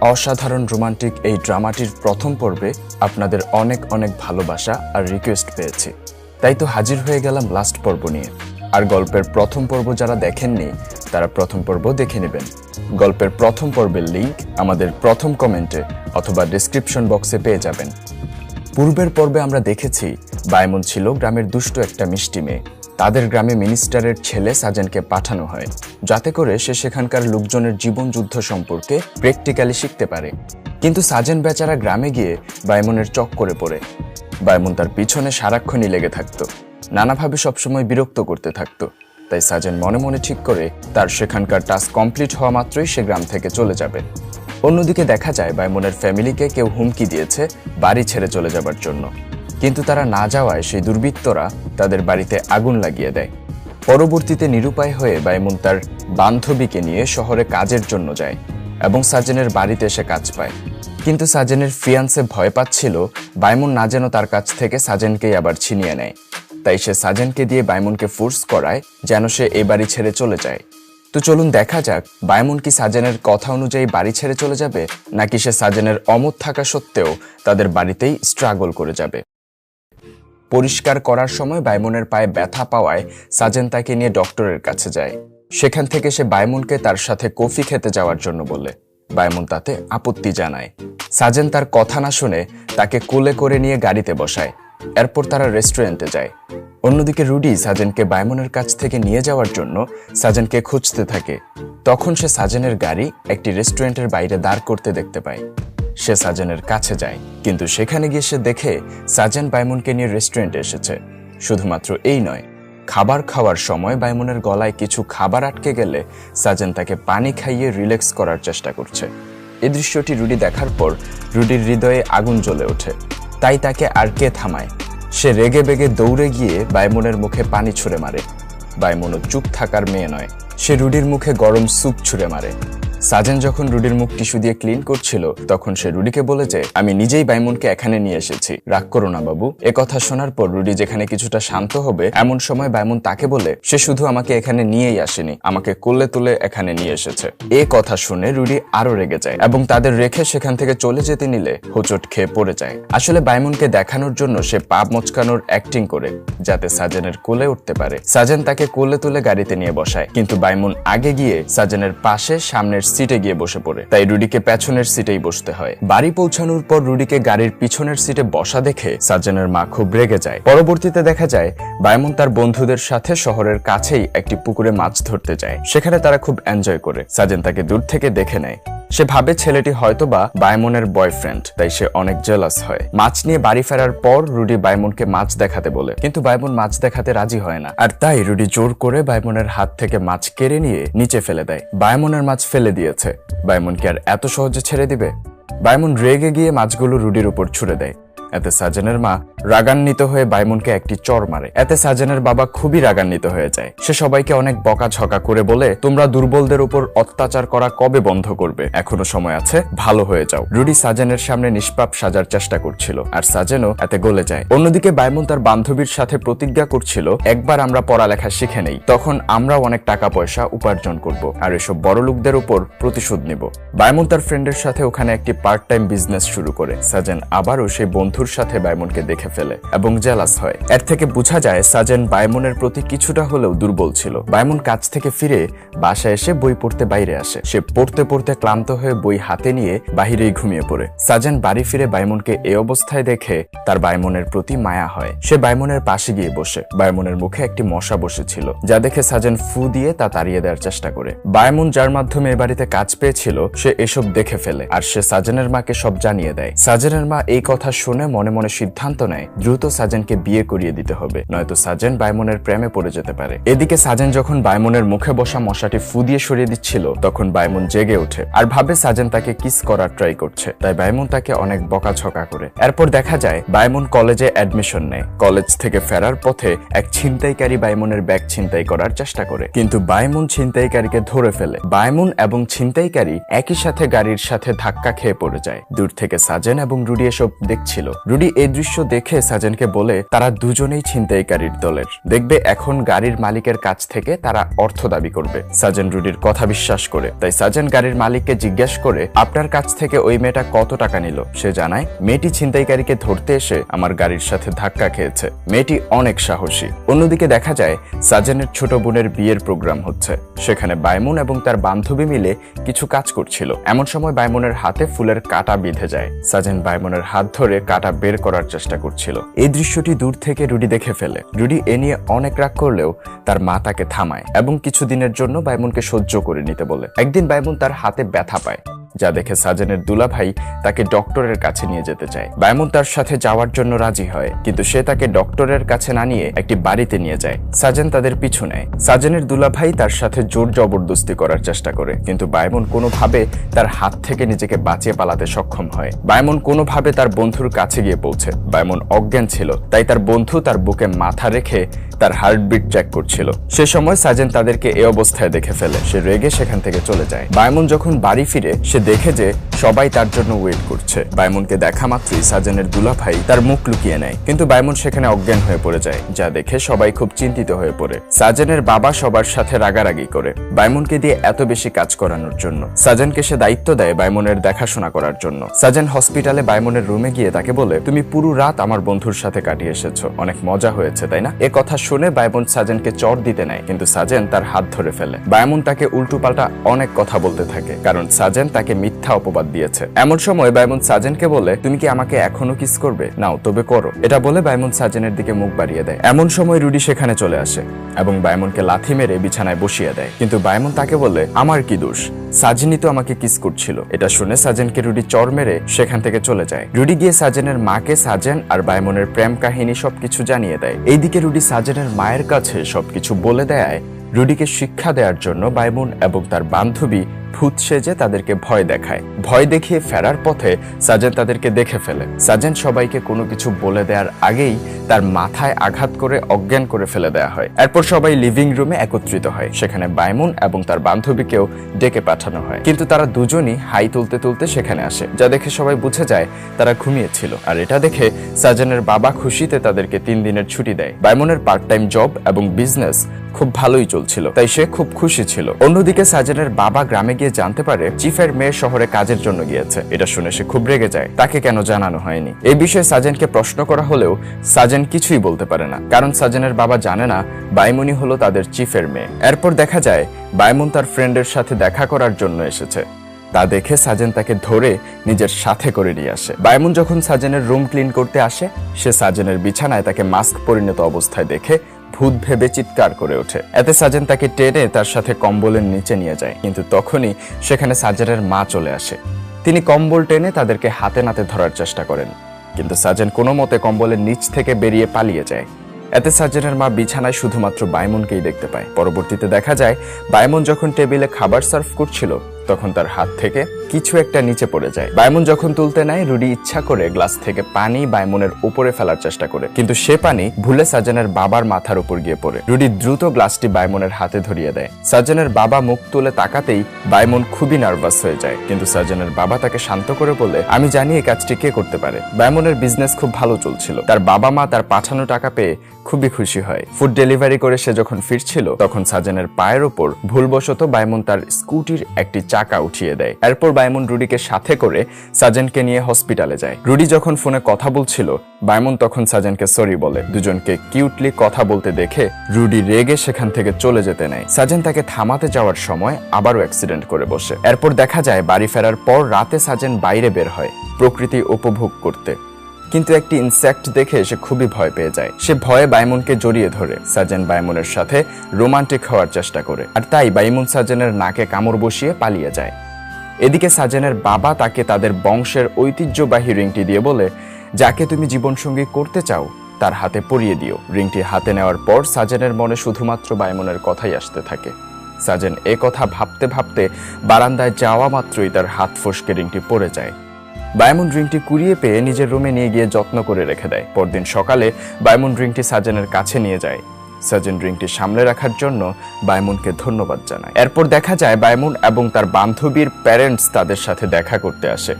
অসাধারণ রোমান্টিক এই ড্রামাটির প্রথম পর্বে আপনাদের অনেক অনেক ভালোবাসা আর রিকোয়েস্ট পেয়েছি, তাই তো হাজির হয়ে গেলাম লাস্ট পর্ব নিয়ে। আর গল্পের প্রথম পর্ব যারা দেখেননি তারা প্রথম পর্ব দেখে নেবেন। গল্পের প্রথম পর্বের লিংক আমাদের প্রথম কমেন্টে অথবা ডেসক্রিপশন বক্সে পেয়ে যাবেন। পূর্বের পর্বে আমরা দেখেছি বায়মন ছিল গ্রামের দুষ্ট একটা মিষ্টি মেয়ে। তাদের গ্রামে মিনিস্টারের ছেলে সাজেনকে পাঠানো হয় যাতে করে সে সেখানকার লোকজনের জীবন যুদ্ধ সম্পর্কে প্র্যাকটিক্যালি শিখতে পারে। কিন্তু সাজেন বেচারা গ্রামে গিয়ে বায়মনের চক্করে পড়ে। বায়মন তার পিছনে সারাক্ষণই লেগে থাকতো, নানাভাবে সবসময় বিরক্ত করতে থাকতো। তাই সাজেন মনে মনে ঠিক করে তার সেখানকার টাস্ক কমপ্লিট হওয়া মাত্রই সে গ্রাম থেকে চলে যাবে। অন্যদিকে দেখা যায় বায়মনের ফ্যামিলিকে কেউ হুমকি দিয়েছে বাড়ি ছেড়ে চলে যাবার জন্য, কিন্তু তারা না যাওয়ায় সেই দুর্বৃত্তরা তাদের বাড়িতে আগুন লাগিয়ে দেয়। পরবর্তীতে নিরুপায় হয়ে বায়মন তার বান্ধবীকে নিয়ে শহরে কাজের জন্য যায় এবং সাজেনের বাড়িতে এসে কাজ পায়। কিন্তু সাজেনের ফিয়ান্সে ভয় পাচ্ছিল বায়মন না যেন তার কাছ থেকে সাজেনকেই আবার ছিনিয়ে নেয়। তাই সে সাজেনকে দিয়ে বায়মনকে ফোর্স করায় যেন সে এই বাড়ি ছেড়ে চলে যায়। তো চলুন দেখা যাক বায়মন কি সাজেনের কথা অনুযায়ী বাড়ি ছেড়ে চলে যাবে, নাকি সে সাজেনের অমত থাকা সত্ত্বেও তাদের বাড়িতেই স্ট্রাগল করে যাবে। পরিষ্কার করার সময় বায়মনের পায়ে ব্যথা পাওয়ায় সাজেন তাকে নিয়ে ডক্টরের কাছে যায়। সেখান থেকে সে বায়মনকে তার সাথে কফি খেতে যাওয়ার জন্য বলে। বায়মন তাতে আপত্তি জানায়। সাজেন তার কথা না শুনে তাকে কোলে করে নিয়ে গাড়িতে বসায়। এরপর তারা রেস্টুরেন্টে যায়। অন্যদিকে রুডি সাজেনকে বায়মনের কাছ থেকে নিয়ে যাওয়ার জন্য সাজেনকে খুঁজতে থাকে। তখন সে সাজেনের গাড়ি একটি রেস্টুরেন্টের বাইরে দাঁড় করতে দেখতে পায়। সে সাজেনের কাছে যায়, কিন্তু সেখানে গিয়ে সে দেখে সাজেন বায়মনকে নিয়ে রেস্টুরেন্টে এসেছে। শুধুমাত্র এই নয়, খাবার খাওয়ার সময় বায়মনের গলায় কিছু খাবার আটকে গেলে সাজেন তাকে পানি খাইয়ে রিল্যাক্স করার চেষ্টা করছে। এই দৃশ্যটি রুডি দেখার পর রুডির হৃদয়ে আগুন জ্বলে ওঠে। তাই তাকে আর কে থামায়? সে রেগে বেগে দৌড়ে গিয়ে বায়মনের মুখে পানি ছুঁড়ে মারে। বায়মনও চুপ থাকার মেয়ে নয়, সে রুডির মুখে গরম স্যুপ ছুঁড়ে মারে। সাজেন যখন রুডির মুখ টিস্যু দিয়ে ক্লিন করছিল তখন সে রুডিকে বলে যে, আমি নিজেই বায়মনকে এখানে নিয়ে এসেছি, রাগ করো না বাবু। কথা শোনার পর রুডি যেখানে কিছুটা শান্ত হবে এমন সময় বায়মন তাকে বলে, সে শুধু আমাকে এখানে নিয়েই আসেনি, আমাকে কোলে তুলে এখানে নিয়ে এসেছে। কথা শুনে রুডি আরো রেগে যায় এবং তাদের রেখে সেখান থেকে চলে যেতে নিলে হোঁচট খেয়ে পড়ে যায়। আসলে বায়মনকে দেখানোর জন্য সে পা মচকানোর অ্যাক্টিং করে যাতে সাজেনের কোলে উঠতে পারে। সাজেন তাকে কোলে তুলে গাড়িতে নিয়ে বসায়, কিন্তু বায়মন আগে গিয়ে সাজেনের পাশে সামনের সিটে গিয়ে বসে পড়ে। তাই রুডিকে পেছনের সিটেই বসতে হয়। বাড়ি পৌঁছানোর পর রুডিকে গাড়ির পিছনের সিটে বসা দেখে সাজেনের মা খুব রেগে যায়। পরবর্তীতে দেখা যায় বায়মন তার বন্ধুদের সাথে শহরের কাছেই একটি পুকুরে মাছ ধরতে যায়। সেখানে তারা খুব এনজয় করে। সাজেন তাকে দূর থেকে দেখে নেয়। সে ভাবে ছেলেটি হয়তোবা বায়মনের বয়ফ্রেন্ড, তাই সে অনেক জেলাস হয়। মাছ নিয়ে বাড়ি ফেরার পর রুডি বায়মনকে মাছ দেখাতে বলে, কিন্তু বায়মন মাছ দেখাতে রাজি হয় না। আর তাই রুডি জোর করে বায়মনের হাত থেকে মাছ কেড়ে নিয়ে নিচে ফেলে দেয়। বায়মনের মাছ ফেলে দিয়েছে, বায়মন কি আর এত সহজে ছেড়ে দিবে? বায়মন রেগে গিয়ে মাছগুলো রুডির উপর ছুড়ে দেয়। এতে সাজেনের মা রাগান্বিত হয়ে বায়মনকে একটি চর মারে। এতে সাজেনের বাবা খুবই রাগান্বিত হয়ে যায়। সে সবাইকে অনেক বকাঝকা করে বলে, তোমরা দুর্বলদের উপর অত্যাচার করা কবে বন্ধ করবে? এখনো সময় আছে, ভালো হয়ে যাও। রুডি সাজেনের সামনে নিষ্পাপ সাজার চেষ্টা করছিল, আর সাজেনও এতে গলে যায়। অন্যদিকে বায়মন তার বান্ধবীর সাথে প্রতিজ্ঞা করছিল, একবার আমরা পড়ালেখা শিখে নেই, তখন আমরা অনেক টাকা পয়সা উপার্জন করব আর এসব বড় লোকদের উপর প্রতিশোধ নিব। বায়মন তার ফ্রেন্ডের সাথে ওখানে একটি পার্ট টাইম বিজনেস শুরু করে। সাজেন আবারও সেই বন্ধুর সাথে বায়মনকে দেখে ফেলে এবং জেলাস হয়। এর থেকে বোঝা যায় সাজেন বায়মনের প্রতি কিছুটা হলেও দুর্বল ছিল। বায়মন কাজ থেকে ফিরে বাসায় এসে বই পড়তে বাইরে আসে। সে পড়তে পড়তে ক্লান্ত হয়ে বই হাতে নিয়ে বাহিরেই ঘুমিয়ে পড়ে। সাজেন বাড়ি ফিরে বায়মনকে এই অবস্থায় দেখে তার বায়মনের প্রতি মায়া হয়। সে বায়মনের পাশে গিয়ে বসে। বায়মনের মুখে একটি মশা বসেছিল, যা দেখে সাজেন ফু দিয়ে তা তাড়িয়ে দেওয়ার চেষ্টা করে। বায়মন যার মাধ্যমে এ বাড়িতে কাজ পেয়েছিল সে এসব দেখে ফেলে, আর সে সাজেনের মাকে সব জানিয়ে দেয়। সাজেনের মা এই কথা শুনে মনে মনে সিদ্ধান্ত নেয় দ্রুত সাজেনকে বিয়ে করিয়ে দিতে হবে, নয়তো সাজেন বায়মনের প্রেমে পড়ে যেতে পারে। এদিকে সাজেন যখন বায়মনের মুখে বসা মশাটি ফু দিয়ে সরিয়ে দিচ্ছিল তখন বায়মন জেগে ওঠে আর ভাবে সাজেন তাকে কিস করার ট্রাই করছে। তাই বায়মন তাকে অনেক বকাঝকা করে। এরপর দেখা যায় বায়মন কলেজে অ্যাডমিশন নেয়। কলেজ থেকে ফেরার পথে এক ছিনতাইকারী বায়মনের ব্যাগ ছিনতাই করার চেষ্টা করে, কিন্তু বায়মন ছিনতাইকারীকে ধরে ফেলে। বায়মন এবং ছিনতাইকারী একই সাথে গাড়ির সাথে ধাক্কা খেয়ে পড়ে যায়। দূর থেকে সাজেন এবং রুডি এসব দেখছিল। রুডি এই দৃশ্য দেখে সাজেনকে বলে তারা দুজনেই ছিনতাইকারীর দলের, দেখবে এখন গাড়ির মালিকের কাছ থেকে তারা অর্থ দাবি করবে। সাজেন রুডির কথা বিশ্বাস করে, তাই সাজেন গাড়ির মালিককে জিজ্ঞেস করে আপনার কাছ থেকে ওই মেয়েটা কত টাকা নিল। সে জানায় মেয়েটি ছিনতাইকারীকে ধরতে এসে আমার গাড়ির সাথে ধাক্কা খেয়েছে। মেয়েটি অনেক সাহসী। অন্যদিকে দেখা যায় সাজেনের ছোট বোনের বিয়ের প্রোগ্রাম হচ্ছে। সেখানে বাইমুন এবং তার বান্ধবী মিলে কিছু কাজ করছিল। এমন সময় বাইমুনের হাতে ফুলের কাঁটা বিঁধে যায়। সাজেন বাইমুনের হাত ধরে কাঁটা বের করার চেষ্টা করছিল। এই দৃশ্যটি দূর থেকে রুডি দেখে ফেলে। রুডি এ নিয়ে অনেক রাগ করলেও তার মা তাকে থামায় এবং কিছুদিনের জন্য বাইমুনকে সহ্য করে নিতে বলে। একদিন বাইমুন তার হাতে ব্যথা পায়, যা দেখে সাজেনের দুলাভাই তাকে ডক্টরের কাছে নিয়ে যেতে চায়। বাইমুন তার সাথে যাওয়ার জন্য রাজি হয়, কিন্তু সে তাকে ডক্টরের কাছে না নিয়ে একটি বাড়িতে নিয়ে যায়। সাজেন তাদের পিছু নেয়। সাজেনের দুলাভাই তার সাথে জোর জবরদস্তি করার চেষ্টা করে, কিন্তু বাইমুন কোনোভাবে তার হাত থেকে নিজেকে বাঁচিয়ে পালাতে সক্ষম হয়। বাইমুন কোনোভাবে তার বন্ধুর কাছে গিয়ে পৌঁছে। বাইমুন অজ্ঞান ছিল, তাই তার বন্ধু তার বুকে মাথা রেখে তার হার্টবিট চেক করছিল। সে সময় সাজেন তাদেরকে এই অবস্থায় দেখে ফেলে। সে রেগে সেখান থেকে চলে যায়। বাইমুন যখন বাড়ি ফিরে সে দেখে যে সবাই তার জন্য ওয়েট করছে। বাইমুনকে দেখা মাত্রই সাজেনের দুলাভাই তার মুখ লুকিয়ে নেয়, কিন্তু বাইমুন সেখানে অজ্ঞান হয়ে পড়ে যায়, যা দেখে সবাই খুব চিন্তিত হয়ে পড়ে। সাজেনের বাবা সবার সাথে রাগারাগি করে বাইমুনকে দিয়ে এত বেশি কাজ করানোর জন্য। সাজেনকে সে দায়িত্ব দেয় বাইমুনের দেখাশোনা করার জন্য। সাজেন হসপিটালে বাইমুনের রুমে গিয়ে তাকে বলে তুমি পুরো রাত আমার বন্ধুর সাথে কাটিয়ে এসেছো, অনেক মজা হয়েছে তাই না। এ কথা শুনে বাইমুন সাজেনকে চড় দিতে নেয়, কিন্তু সাজেন তার হাত ধরে ফেলে। বাইমুন তাকে উল্টোপাল্টা অনেক কথা বলতে থাকে, কারণ সাজেন তাকে মিথ্যা অপবাদ দিয়েছে। এমন সময় বাইমুন সাজেনকে বলে তুমি কি আমাকে এখনো কিস করবে, নাও তবে করো। এটা বলে বাইমুন সাজেনের দিকে মুখ বাড়িয়ে দেয়। এমন সময় রুডি সেখানে চলে আসে এবং বাইমুনকে লাথি মেরে বিছানায় বসিয়ে দেয়, কিন্তু বাইমুন তাকে বলে আমার কি দোষ, সাজেনই তো আমাকে কিস করছিল। এটা শুনে সাজেনকে রুডি চড় মেরে সেখান থেকে চলে যায়। রুডি গিয়ে সাজেনের মাকে সাজেন আর বাইমুনের প্রেম কাহিনী সবকিছু জানিয়ে দেয়। এইদিকে রুডি সাজেনের মায়ের কাছে সবকিছু বলে দেয়। রুডিকে শিক্ষা দেওয়ার জন্য বাইমুন এবং তার বান্ধবী ভূত সেজে তাদেরকে ভয় দেখায়। ভয় দেখিয়ে ফেরার পথে সাজেন তাদেরকে দেখে ফেলে। সাজেন সবাইকে কোনো কিছু বলে দেওয়ার আগেই তার মাথায় আঘাত করে অজ্ঞান করে ফেলে দেওয়া হয়। এরপর সবাই লিভিং রুমে একত্রিত হয়। সেখানে বাইমুন এবং তার বান্ধবীকেও ডেকে পাঠানো হয়, কিন্তু তারা দুজনই হাই তুলতে তুলতে সেখানে আসে, যা দেখে সবাই বুঝে যায় তারা ঘুমিয়েছিল। আর এটা দেখে সাজেনের বাবা খুশিতে তাদেরকে 3 দিনের ছুটি দেয়। বাইমুনের পার্ট টাইম জব এবং বিজনেস খুব ভালোই চলছিল, তাই সে খুব খুশি ছিল। অন্যদিকে সাজেনের বাবা গ্রামে গিয়ে জানতে পারে চিফের মেয়ে শহরে কাজের জন্য গিয়েছে। এটা শুনে সে খুব রেগে যায়, তাকে কেন জানানো হয়নি। এই বিষয়ে সাজেনকে প্রশ্ন করা হলেও সাজেন কিছুই বলতে পারে না, কারণ সাজেনের বাবা জানে না বাইমুনি হলো তাদের চিফের মেয়ে। এরপর দেখা যায় বাইমুন তার ফ্রেন্ডের সাথে দেখা করার জন্য এসেছে। তা দেখে সাজেন তাকে ধরে নিজের সাথে করে নিয়ে আসে। বাইমুন যখন সাজেনের রুম ক্লিন করতে আসে, সে সাজেনের বিছানায় তাকে মাস্ক পরিণত অবস্থায় দেখে ভূত ভেবে চিৎকার করে ওঠে। এতে সাজেন তাকে টেনে তার সাথে কম্বলের নিচে নিয়ে যায়, কিন্তু তখনই সেখানে সাজেনের মা চলে আসে। তিনি কম্বল টেনে তাদেরকে হাতে নাতে ধরার চেষ্টা করেন, কিন্তু সাজেন কোনো মতে কম্বলের নিচ থেকে বেরিয়ে পালিয়ে যায়। এতে সাজেনের মা বিছানায় শুধুমাত্র বাইমুনকেই দেখতে পায়। পরবর্তীতে দেখা যায় বাইমুন যখন টেবিলে খাবার সার্ভ করছিল, তখন তার হাত থেকে কিছু একটা নিচে পড়ে যায়। বাইমুন যখন তুলতে নেয়, রুডি ইচ্ছা করে গ্লাস থেকে পানি বাইমুনের উপরে ফেলার চেষ্টা করে, কিন্তু সে পানি ভুলে সাজেনের বাবার মাথার উপর গিয়ে পড়ে। রুডি দ্রুত গ্লাসটি বাইমুনের হাতে ধরিয়ে দেয়। সাজেনের বাবা মুখ তুলে তাকাতেই বাইমুন খুবই নার্ভাস হয়ে যায়, কিন্তু সাজেনের বাবা তাকে শান্ত করে বলে আমি জানি এই কাজটি কে করতে পারে। বাইমুনের বিজনেস খুব ভালো চলছিল। তার বাবা মা তার পাঠানো টাকা পেয়ে খুবই খুশি হয়। ফুড ডেলিভারি করে সে যখন ফিরছিল, তখন সাজেনের পায়ের ওপর ভুলবশত বাইমুন তার স্কুটির একটি চাকা উঠিয়ে দেয়। এরপর বাইমুন রুডিকে সাথে করে সাজেনকে নিয়ে হসপিটালে যায়। রুডি যখন ফোনে কথা বলছিল, বাইমুন তখন সাজেনকে সরি বলে। দুজনকে কিউটলি কথা বলতে দেখে রুডি রেগে সেখান থেকে চলে যেতে নেয়। সাজেন তাকে থামাতে যাওয়ার সময় আবারও অ্যাক্সিডেন্ট করে বসে। এরপর দেখা যায় বাড়ি ফেরার পর রাতে সাজেন বাইরে বের হয় প্রকৃতি উপভোগ করতে, কিন্তু একটি ইনসেক্ট দেখে সে খুবই ভয় পেয়ে যায়। সে ভয়ে বাইমুনকে জড়িয়ে ধরে। সাজেন বাইমুনের সাথে রোমান্টিক হওয়ার চেষ্টা করে, আর তাই বাইমুন সাজেনের নাকে কামড় বসিয়ে পালিয়ে যায়। এদিকে সাজেনের বাবা তাকে তাদের বংশের ঐতিহ্যবাহী রিংটি দিয়ে বলে যাকে তুমি জীবনসঙ্গী করতে চাও তার হাতে পরিয়ে দিও। রিংটি হাতে নেওয়ার পর সাজেনের মনে শুধুমাত্র বাইমুনের কথাই আসতে থাকে। সাজেন এ কথা ভাবতে ভাবতে বারান্দায় যাওয়া মাত্রই তার হাত ফসকে রিংটি পড়ে যায়। বাইমুন রিংটি কুড়িয়ে পেয়ে নিজের রুমে নিয়ে গিয়ে যত্ন করে রেখে দেয়। পরদিন সকালে বাইমুন রিংটি সাজেনের কাছে নিয়ে যায়। সাজেন রিংটি সামলে রাখার জন্য বাইমুনকে ধন্যবাদ জানায়। এরপর দেখা যায় বাইমুন এবং তার বান্ধবীর প্যারেন্টস তাদের সাথে দেখা করতে আসে।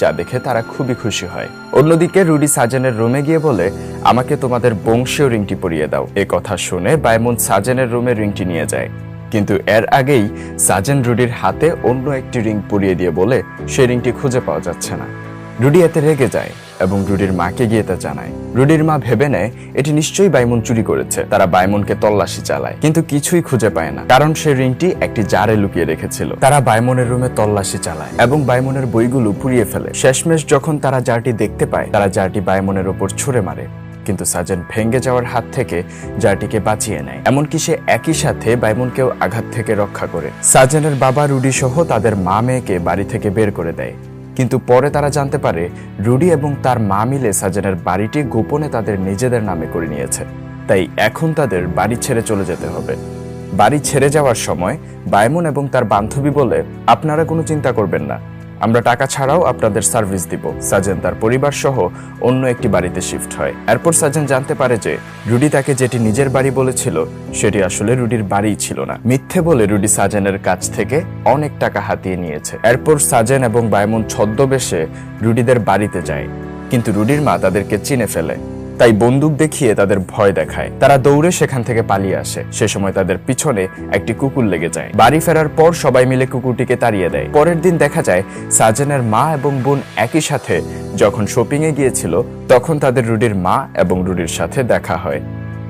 যা দেখে তারা খুবই খুশি হয়। অন্যদিকে রুডি সাজেনের রুমে গিয়ে বলে, আমাকে তোমাদের বংশীয় রিংটি পরিয়ে দাও। এ কথা শুনে বায়মন সাজেনের রুমে রিংটি নিয়ে যায়, কিন্তু এর আগেই সাজেন রুডির হাতে অন্য একটি রিং পরিয়ে দিয়ে বলে সেই রিংটি খুঁজে পাওয়া যাচ্ছে না। রুডি এতে রেগে যায় এবং রুডির মাকে গিয়ে তা জানায়। রুডির মা ভেবে নেয় এটি নিশ্চয়ই বায়মন চুরি করেছে। তারা বায়মনকে তল্লাশি চালায়, কিন্তু কিছুই খুঁজে পায় না, কারণ সে রিংটি একটি জারে লুকিয়ে রেখেছিল। তারা বায়মনের রুমে তল্লাশি চালায় এবং বায়মনের বইগুলো পুড়িয়ে ফেলে। শেষমেশ যখন তারা জারটি দেখতে পায়, তারা জারটি বায়মনের ওপর ছুঁড়ে মারে, কিন্তু সাজেন ভেঙে যাওয়ার হাত থেকে জারটিকে বাঁচিয়ে নেয়। এমনকি সে একই সাথে বায়মনকেও আঘাত থেকে রক্ষা করে। সাজেনের বাবা রুডি সহ তাদের মা মেয়েকে বাড়ি থেকে বের করে দেয়, কিন্তু পরে তারা জানতে পারে রুডি এবং তার মা মিলে সাজেনের বাড়িটি গোপনে তাদের নিজেদের নামে করে নিয়েছে। তাই এখন তাদের বাড়ি ছেড়ে চলে যেতে হবে। বাড়ি ছেড়ে যাওয়ার সময় বায়মন এবং তার বান্ধবী বলে, আপনারা কোনো চিন্তা করবেন না, আমরা টাকা ছাড়াও আপনাদের সার্ভিস দিব। সাজেন তার পরিবার সহ অন্য একটি বাড়িতে শিফট হয়। এরপর সাজেন জানতে পারে যে রুডি তাকে যেটি নিজের বাড়ি বলেছিল সেটি আসলে রুডির বাড়িই ছিল না। মিথ্যে বলে রুডি সাজেনের কাছ থেকে অনেক টাকা হাতিয়ে নিয়েছে। এরপর সাজেন এবং বায়মন ছদ্মবেশে রুডিদের বাড়িতে যায়, কিন্তু রুডির মা তাদেরকে চিনে ফেলে, তাই বন্দুক দেখিয়ে তাদের ভয় দেখায়। তারা দৌড়ে সেখান থেকে পালিয়ে আসে। সে সময় তাদের পিছনে একটি কুকুর লেগে যায়। বাড়ি ফেরার পর সবাই মিলে কুকুরটিকে তাড়িয়ে দেয়। পরের দিন দেখা যায় সাজেনের মা এবং বোন একই সাথে যখন শপিং এ গিয়েছিল, তখন তাদের রুডির মা এবং রুডির সাথে দেখা হয়।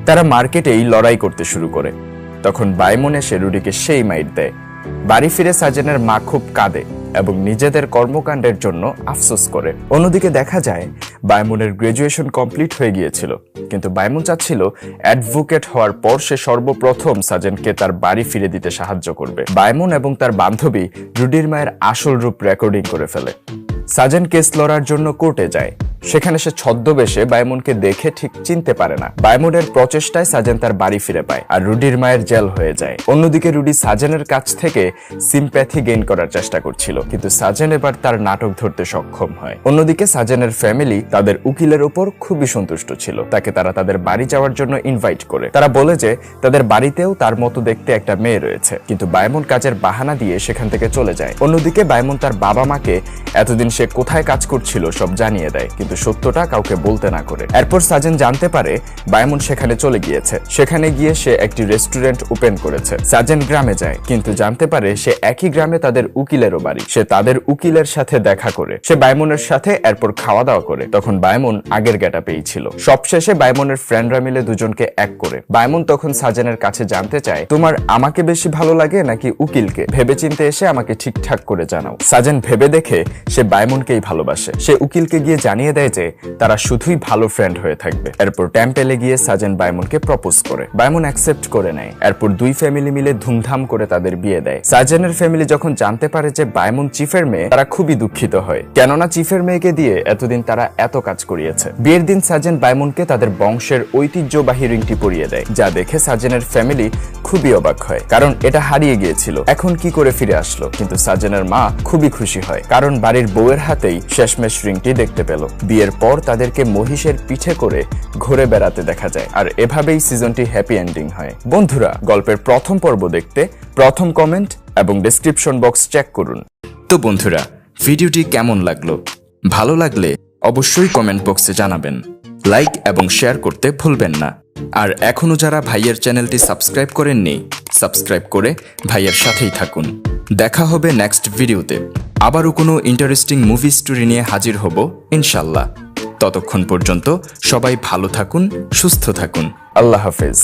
তারা মার্কেটেই লড়াই করতে শুরু করে। তখন বায়মন এসে রুডিকে সেই মাইট দেয়। বাড়ি ফিরে সাজেনের মা খুব কাঁদে এবং নিজেদের কর্মকাণ্ডের জন্য আফসোস করে। অন্যদিকে দেখা যায় বায়মনের গ্রাজুয়েশন কমপ্লিট হয়ে গিয়েছিল, কিন্তু বায়মন চাচ্ছিল অ্যাডভোকেট হওয়ার পর সে সর্বপ্রথম সাজেনকে তার বাড়ি ফিরে দিতে সাহায্য করবে। বায়মন এবং তার বান্ধবী রুডির মায়ের আসল রূপ রেকর্ডিং করে ফেলে। সাজেন কেস লড়ার জন্য কোর্টে যায়। সেখানে সে ছদ্মবেশে বায়মনকে দেখে ঠিক চিনতে পারে না। বায়মনের প্রচেষ্টায় সাজেন তার বাড়ি ফিরে পায় আর রুডির মায়ের জেল হয়ে যায়। অন্যদিকে রুডি সাজেনের কাছ থেকে সিম্প্যাথি গেইন করার চেষ্টা করছিল, কিন্তু সাজেন এবার তার নাটক ধরতে সক্ষম হয়। অন্যদিকে সাজেনের ফ্যামিলি তাদের উকিলের উপর খুবই সন্তুষ্ট ছিল। তাকে তারা তাদের বাড়ি যাওয়ার জন্য ইনভাইট করে। তারা বলে যে তাদের বাড়িতেও তার মতো দেখতে একটা মেয়ে রয়েছে, কিন্তু বায়মন কাজের বাহানা দিয়ে সেখান থেকে চলে যায়। অন্যদিকে বায়মন তার বাবা মাকে এতদিন সে কোথায় কাজ করছিল সব জানিয়ে দেয়, কিন্তু সত্যটা কাউকে বলতে না করে। এরপর সাজেন জানতে পারে বায়মন সেখানে চলে গিয়েছে। সেখানে গিয়ে সে একটি রেস্টুরেন্ট ওপেন করেছে। সাজেন গ্রামে যায়, কিন্তু জানতে পারে সে একই গ্রামে তাদের উকিলেরও বাড়ি। সে তাদের উকিলের সাথে দেখা করে। সে বায়মনের সাথে এরপর খাওয়া দাওয়া করে। তখন বায়মন আগের গেটআপেই ছিল। সবশেষে বায়মনের ফ্রেন্ডরা মিলে দুজনকে এক করে। বায়মন তখন সাজেনের কাছে জানতে চায়, তোমার আমাকে বেশি ভালো লাগে নাকি উকিলকে? ভেবেচিন্তে এসে আমাকে ঠিকঠাক করে জানাও। সাজেন ভেবে দেখে সে বায়মনকেই ভালোবাসে। সে উকিলকে গিয়ে জানিয়ে দেয় যে তারা শুধুই ভালো ফ্রেন্ড হয়ে থাকবে। এরপর টেম্পেলে গিয়ে সাজেন বায়মনকে প্রপোজ করে। বায়মন অ্যাকসেপ্ট করে নেয়। এরপর দুই ফ্যামিলি মিলে ধুমধাম করে তাদের বিয়ে দেয়। সাজেনের ফ্যামিলি যখন জানতে পারে যে বায়মন চিফের মেয়ে, তারা খুবই দুঃখিত হয়, কেননা চিফের মেয়েকে দিয়ে এতদিন তারা এত কাজ করিয়েছে। বিয়ের দিন সাজেন বায়মনকে তাদের বংশের ঐতিহ্যবাহী রিংটি পরিয়ে দেয়, যা দেখে সাজেনের ফ্যামিলি খুবই অবাক হয়, কারণ এটা হারিয়ে গিয়েছিল। এখন কি করে ফিরে আসলো? কিন্তু সাজেনের মা খুবই খুশি হয়, কারণ বাড়ির বউয়ের হাতেই শেষমেশ রিংটি দেখতে পেল। বিয়ের পর তাদেরকে মহিষের পিঠে করে ঘুরে বেড়াতে দেখা যায়, আর এভাবেই সিজনটি হ্যাপি এন্ডিং হয়। বন্ধুরা, গল্পের প্রথম পর্ব দেখতে প্রথম কমেন্ট এবং ডেসক্রিপশন বক্স চেক করুন। তো বন্ধুরা, ভিডিওটি কেমন লাগলো? ভালো লাগলে অবশ্যই কমেন্ট বক্সে জানাবেন। লাইক এবং শেয়ার করতে ভুলবেন না। আর এখনো যারা ভাইয়ের চ্যানেলটি সাবস্ক্রাইব করেননি, সাবস্ক্রাইব করে ভাইয়ের সাথেই থাকুন। দেখা হবে নেক্সট ভিডিওতে। আবারও কোনো ইন্টারেস্টিং মুভি স্টোরি নিয়ে হাজির হব ইনশাল্লাহ। ততক্ষণ পর্যন্ত সবাই ভালো থাকুন, সুস্থ থাকুন। আল্লাহ হাফেজ।